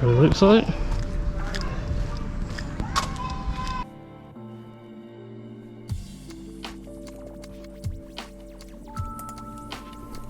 That's what it looks like.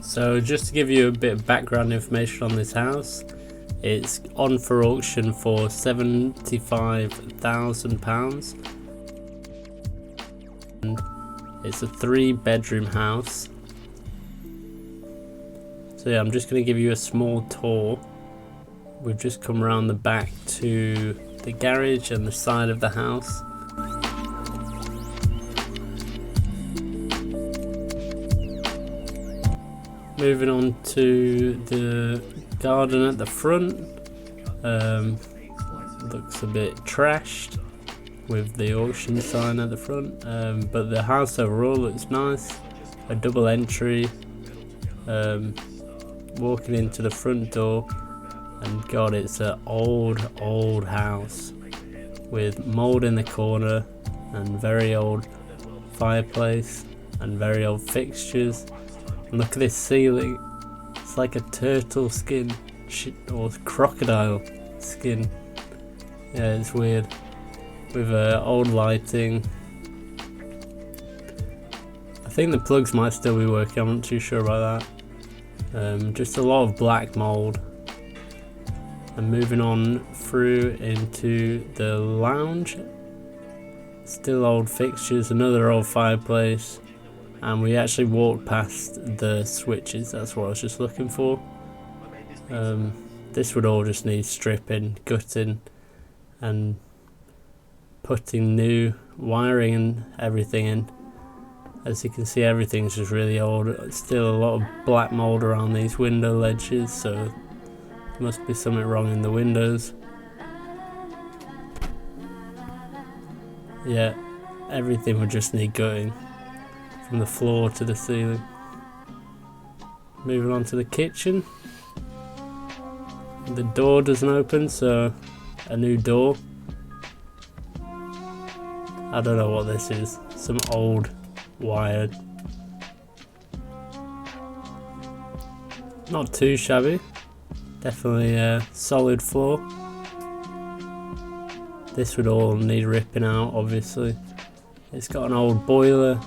So just to give you a bit of background information on this house, it's on for auction for £75,000. It's a 3-bedroom house. So yeah, I'm just going to give you a small tour. We've just come around the back to the garage and the side of the house. Moving on to the garden at the front. Looks a bit trashed with the auction sign at the front, but the house overall looks nice. A double entry. Walking into the front door, and God, it's an old house with mould in the corner and very old fireplace and very old fixtures. And look at this ceiling, it's like a turtle skin or crocodile skin. Yeah, it's weird, with old lighting. I think the plugs might still be working, I'm not too sure about that. Just a lot of black mould. And moving on through into the lounge, still old fixtures, another old fireplace. And we actually walked past the switches, that's what I was just looking for. This would all just need stripping, gutting and putting new wiring and everything in. As you can see, everything's just really old. Still a lot of black mould around these window ledges, so there must be something wrong in the windows. Yeah, everything would just need gutting, from the floor to the ceiling. Moving on to the kitchen. The door doesn't open, so a new door. I don't know what this is. Some old wired. Not too shabby. Definitely a solid floor. This would all need ripping out, obviously. It's got an old boiler.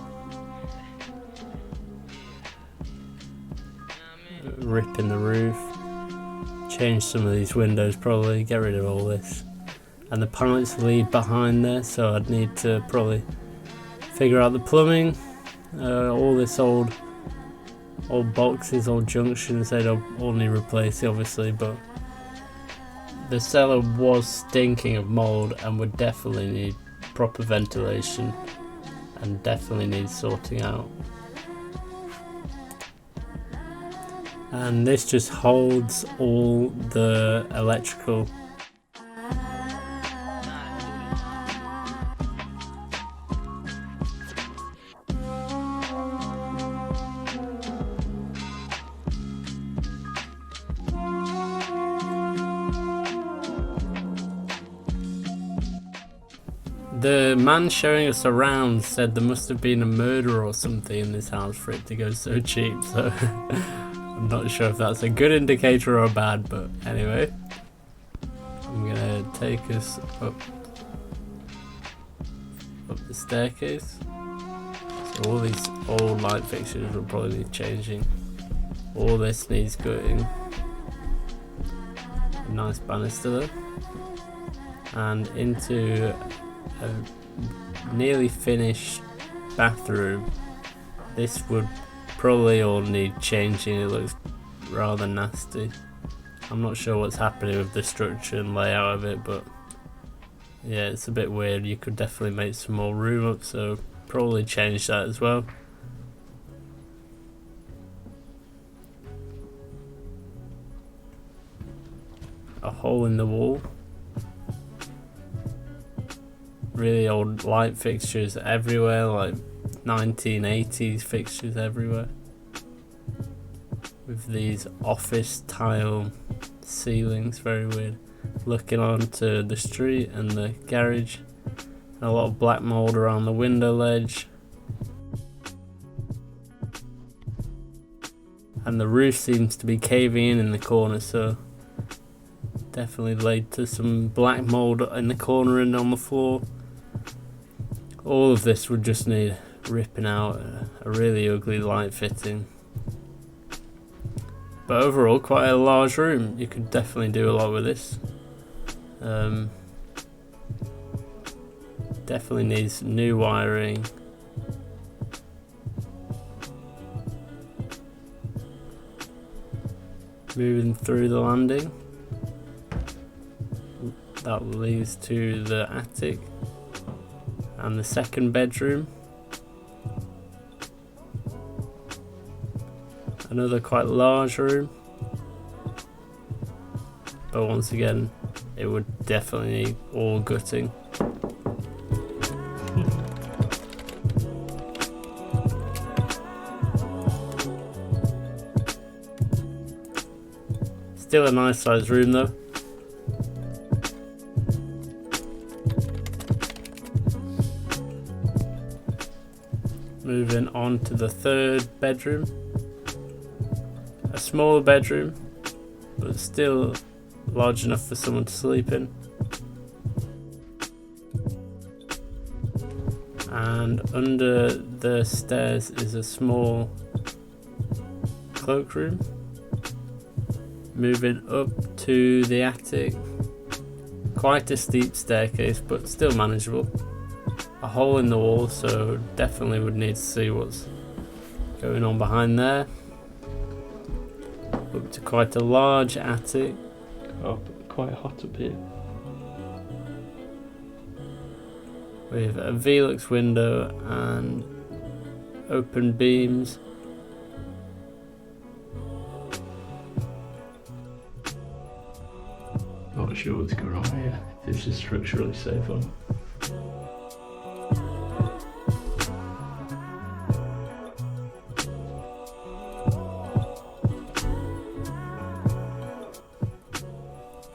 Ripping the roof. Change some of these windows probably, get rid of all this. And the pipes lead behind there, so I'd need to probably figure out the plumbing. All this old boxes, old junctions, they'd all need replacing obviously, but the cellar was stinking of mould and would definitely need proper ventilation and definitely needs sorting out. And this just holds all the electrical. The man showing us around said there must have been a murder or something in this house for it to go so cheap, so I'm not sure if that's a good indicator or bad, but anyway. I'm gonna take us up the staircase. So all these old light fixtures will probably need changing. All this needs gutting. A nice banister there. And into a nearly finished bathroom. This would probably all need changing, it looks rather nasty. I'm not sure what's happening with the structure and layout of it, but yeah, it's a bit weird. You could definitely make some more room up, so probably change that as well. A hole in the wall. Really old light fixtures everywhere, like 1980s fixtures everywhere. With these office tile ceilings, very weird. Looking onto the street and the garage. And a lot of black mould around the window ledge. And the roof seems to be caving in the corner, so definitely laid to some black mould in the corner and on the floor. All of this would just need ripping out, a really ugly light fitting. But overall, quite a large room. You could definitely do a lot with this. Definitely needs new wiring. Moving through the landing. That leads to the attic and the second bedroom. Another quite large room, but once again it would definitely need all gutting. Still a nice sized room though. Moving on to the third bedroom. A smaller bedroom, but still large enough for someone to sleep in. And under the stairs is a small cloakroom. Moving up to the attic. Quite a steep staircase, but still manageable. A hole in the wall, so definitely would need to see what's going on behind there. Up to quite a large attic. Oh, quite hot up here. With a Velux window and open beams. Not sure what's going on here. This is structurally safe on.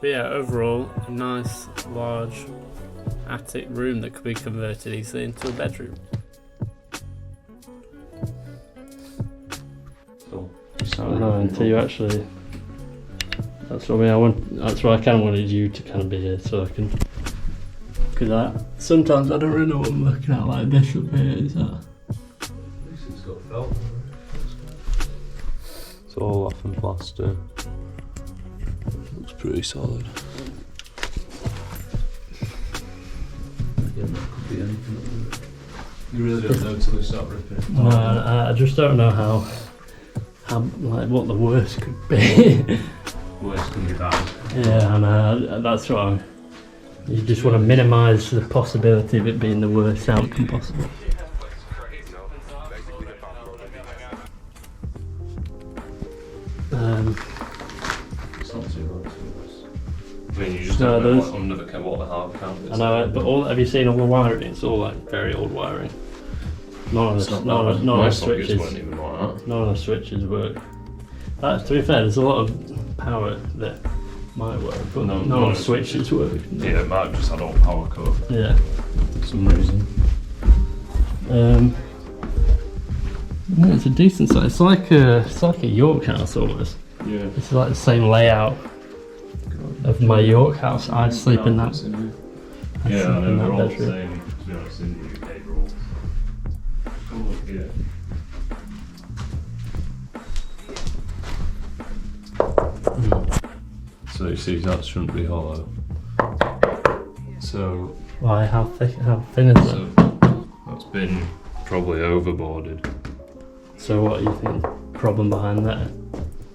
But yeah, overall, a nice large attic room that could be converted easily into a bedroom. Until you actually. That's what I want. That's why I kind of wanted you to kind of be here, so I can. Because sometimes I don't really know what I'm looking at. Like this up here, is that? At least it's got felt. It's all off and plaster. Looks pretty solid. Yeah, that could be anything. You really don't know until they start ripping it. No, I just don't know how like what the worst could be. Worst can be bad. Yeah, and that's what you just want to minimise the possibility of it being the worst outcome possible. It's not too bad. I mean, you just No, don't know what the hard count is. I know it, but have you seen all the wiring? It's all like very old wiring. None of the switches. Weren't even like that. None of the switches work. To be fair, there's a lot of power that might work, but none of the switches work. Yeah, it might have just had all power cut. Yeah. For some reason. No, it's a decent size. It's like a York house almost. Yeah. It's like the same layout of my York house. I'd sleep in that. Yeah, I know they're all the same. To be honest, in the UK, they're all. Oh, yeah. So you see, that shouldn't be hollow. So. Why? How thick? How thin is it? So that's been probably overboarded. So what do you think? Problem behind that?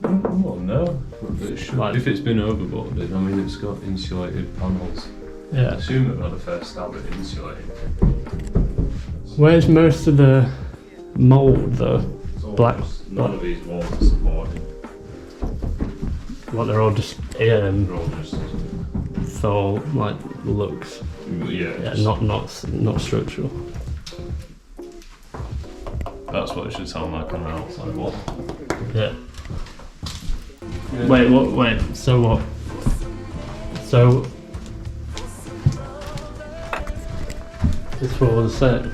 Well, no. But it should, if it's been overboarded, I mean, it's got insulated panels. Yeah. I assume they've had a fair stab at insulating. Where's most of the mould though? Black. None of these walls are supported. Well, they're all just They're all just. for like looks. Yeah. Not structural. That's what it should sound like on the outside wall. Yeah. Wait, what? Wait. So what? So this wall was the same.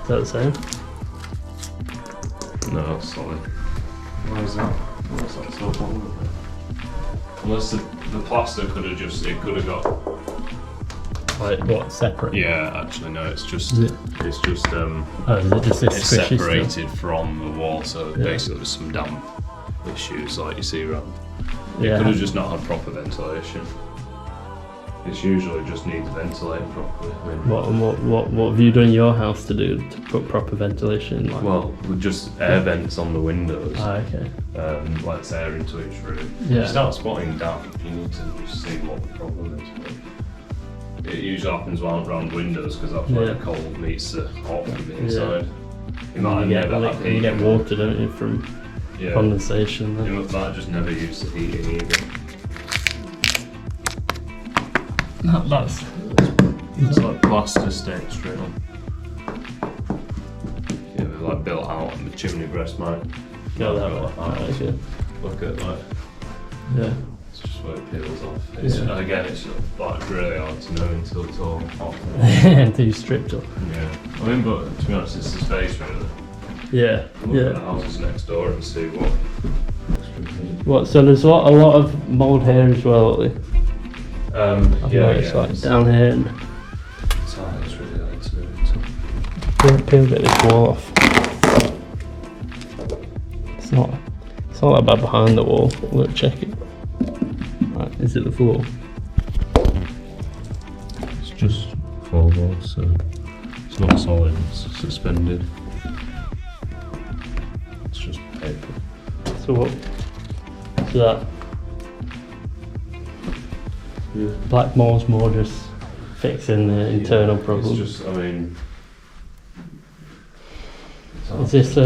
Is that the same? No, that's solid. Why is that? Why is that so hot? Unless the plaster could have just, it could have got. Like what, separate? Yeah, actually no, it's just, Is it? it's just, Oh, is it just this it's squishy separated from the wall, so Yeah. basically there's some damp issues like you see around. It Yeah. could have just not had proper ventilation. It's usually just needs ventilating properly. I mean, What have you done in your house to do to put proper ventilation in? Like? well, with just air vents on the windows. Ah, okay. Lets air into each room. Yeah. You start spotting damp, you need to just see what the problem is. But it usually happens around windows because that's where Yeah. the cold meets the hot from the Yeah. inside. You might You get, never have you get heating. water, don't you, from Yeah. condensation. Then. You might just never use the heating either. That's It's like plaster staying straight on. Yeah, they're like built out and the chimney breast might go that go way. like that. Right, okay. Look at like, Yeah. it's just where it peels off. It's, Yeah. Again, it's like really hard to know until it's all off. Until you stripped up. Yeah. I mean, but to be honest, it's the space really. Yeah. Look at the Yeah. houses next door and see what. What? So there's a lot of mould here as well. I've Yeah, noticed, yeah. like down here. And It's hard, it's really hard to do. So. peel a bit of this wall off. It's not that bad behind the wall. Look, check it. Right, is it the floor? It's just floorboards, so it's not solid, it's suspended. It's just paper. So what? So that black mold's more just fixing the internal problem. It's just, I mean. Is this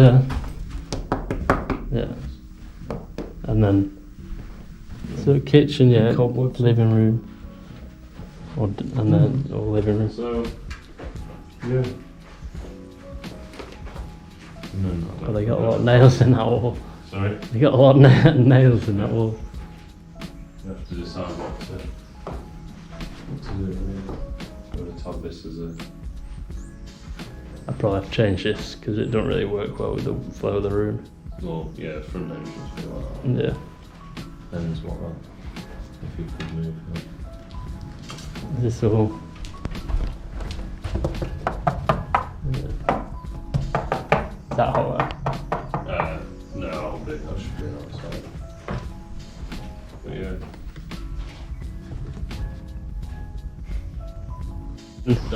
yeah, and then so kitchen, yeah, Cobwebs. living room, or living room. So, yeah. And then Oh, they got a lot of nails in that wall. Sorry? They got a lot of nails in that wall. You have to decide what to do. Whether to have this as a. I'd probably have to change this because it don't really work well with the flow of the room. Well, yeah, front end just be like that. Yeah. Ends like that. If you could move it. Is this all? Yeah. Is that hollow? No, I don't think that should be outside. But yeah.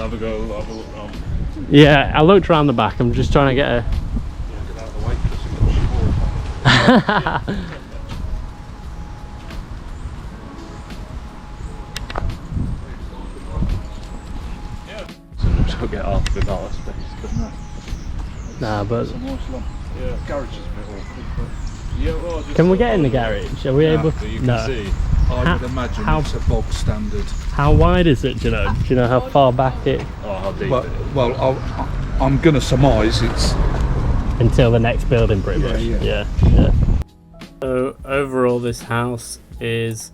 Have a go, have a look round. Yeah, I looked around the back. I'm just trying to get a. Get out of the way because you've got your So you just get off with all the space, couldn't it? Nah, but It's a nice long. Yeah, garage is a bit awkward, but yeah, well, just can we get in the garage? Are we able? but you can No. see. I How- would imagine how- it's a bog standard. How wide is it? Do you know? Do you know how far back it? Oh, how deep But it is. well, I'm going to surmise it's. Until the next building, pretty Yeah, much. yeah. Yeah. So overall, this house is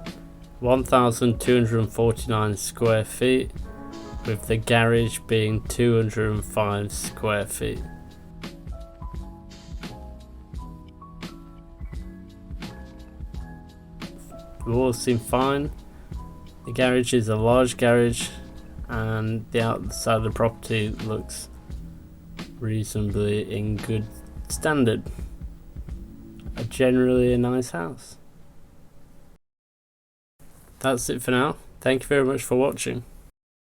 1,249 square feet, with the garage being 205 square feet. The walls seem fine. The garage is a large garage, and the outside of the property looks reasonably in good standard. Generally a nice house. That's it for now. Thank you very much for watching.